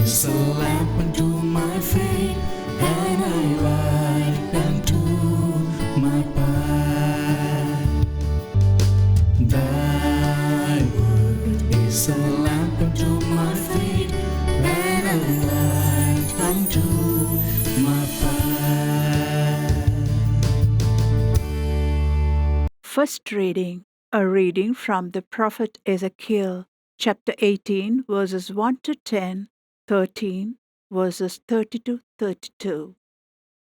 is a lamp unto my feet, and a light unto my path. Thy word is a lamp unto my feet, and a light unto my path. First reading, a reading from the prophet Ezekiel, chapter 18, verses 1 to 10, 13, verses 30 to 32.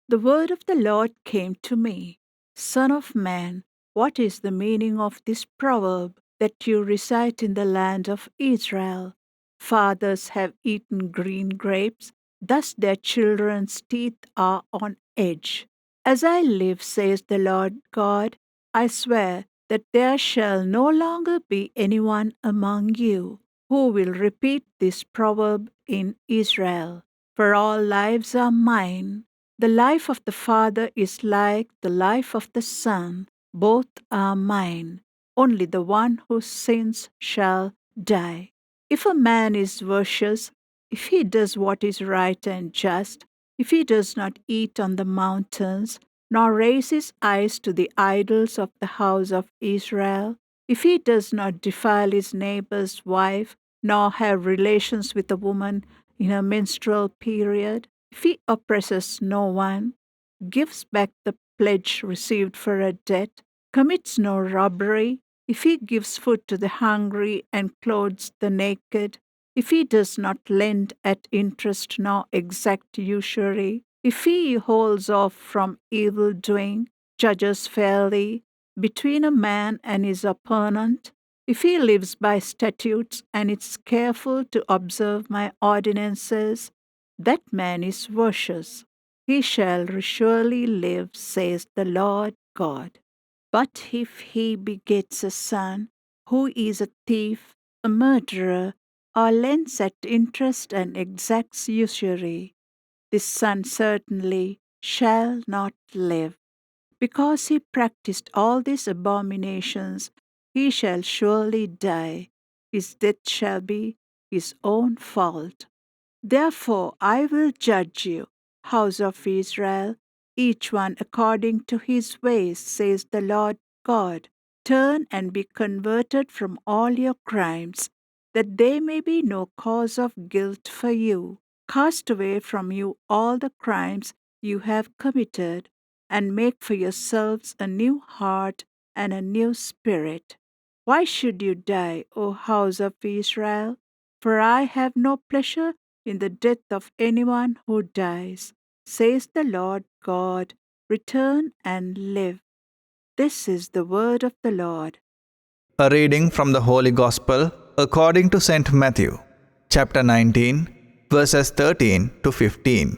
The word of the Lord came to me, Son of man, what is the meaning of this proverb that you recite in the land of Israel? Fathers have eaten green grapes, thus their children's teeth are on edge. As I live, says the Lord God, I swear that there shall no longer be anyone among you who will repeat this proverb in Israel. For all lives are mine. The life of the Father is like the life of the Son. Both are mine. Only the one who sins shall die. If a man is virtuous, if he does what is right and just, if he does not eat on the mountains, nor raise his eyes to the idols of the house of Israel, if he does not defile his neighbor's wife, nor have relations with a woman in her menstrual period, if he oppresses no one, gives back the pledge received for a debt, commits no robbery, if he gives food to the hungry and clothes the naked, if he does not lend at interest nor exact usury, if he holds off from evil doing, judges fairly between a man and his opponent, if he lives by statutes and is careful to observe my ordinances, that man is virtuous. He shall surely live, says the Lord God. But if he begets a son who is a thief, a murderer, or lends at interest and exacts usury, this son certainly shall not live. Because he practiced all these abominations, he shall surely die. His death shall be his own fault. Therefore I will judge you, house of Israel, each one according to his ways, says the Lord God. Turn and be converted from all your crimes, that there may be no cause of guilt for you. Cast away from you all the crimes you have committed, and make for yourselves a new heart and a new spirit. Why should you die, O house of Israel? For I have no pleasure in the death of anyone who dies, says the Lord God. Return and live. This is the word of the Lord. A reading from the Holy Gospel according to St. Matthew, chapter 19, verses 13 to 15.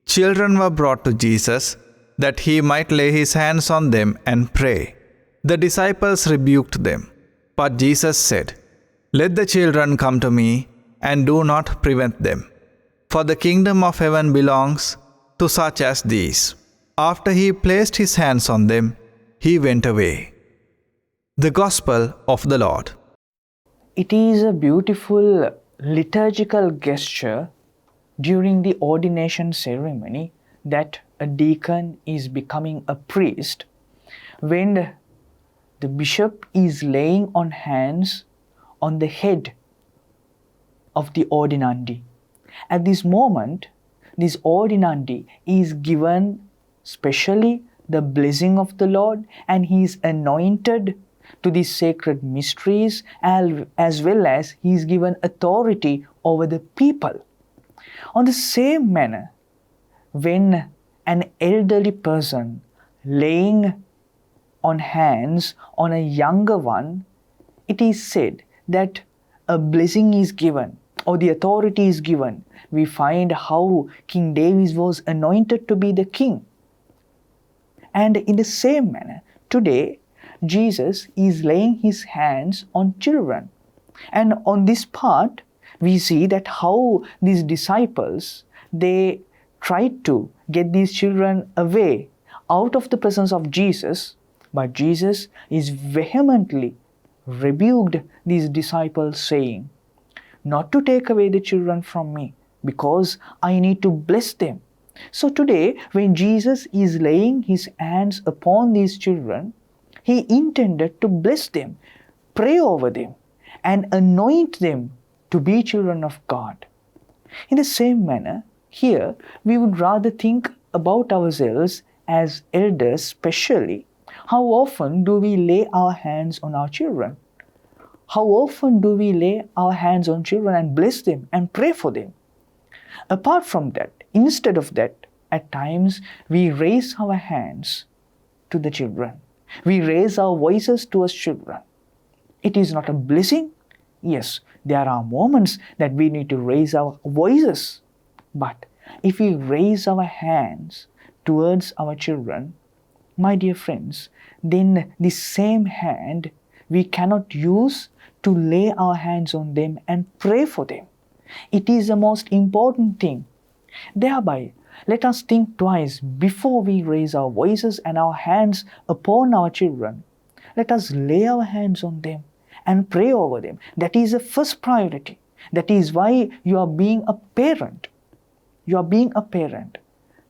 Children were brought to Jesus that he might lay his hands on them and pray. The disciples rebuked them, but Jesus said, "Let the children come to me, and do not prevent them, for the kingdom of heaven belongs to such as these." After he placed his hands on them, he went away. The Gospel of the Lord. It is a beautiful liturgical gesture during the ordination ceremony that a deacon is becoming a priest when the bishop is laying on hands on the head of the ordinandi. At this moment, this ordinandi is given specially the blessing of the Lord, and he is anointed to these sacred mysteries, as well as he is given authority over the people. On the same manner, when an elderly person laying on hands on a younger one, it is said that a blessing is given or the authority is given. We find how King David was anointed to be the king. And in the same manner, today, Jesus is laying his hands on children. And on this part, we see that how these disciples, they tried to get these children away out of the presence of Jesus, but Jesus is vehemently rebuked these disciples, saying, "Not to take away the children from me, because I need to bless them. So today, when Jesus is laying his hands upon these children, he intended to bless them, pray over them, and anoint them to be children of God. In the same manner, here we would rather think about ourselves as elders, especially. How often do we lay our hands on our children? How often do we lay our hands on children and bless them and pray for them? Apart from that, instead of that, at times we raise our hands to the children. We raise our voices towards children. It is not a blessing. Yes, there are moments that we need to raise our voices. But if we raise our hands towards our children, my dear friends, then the same hand we cannot use to lay our hands on them and pray for them. It is the most important thing. Thereby, let us think twice before we raise our voices and our hands upon our children. Let us lay our hands on them and pray over them. That is the first priority. That is why you are being a parent. You are being a parent.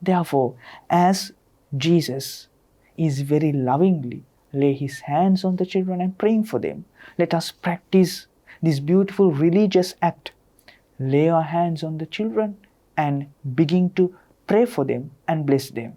Therefore, as Jesus is very lovingly lay his hands on the children and praying for them, let us practice this beautiful religious act. Lay our hands on the children and begin to pray for them and bless them.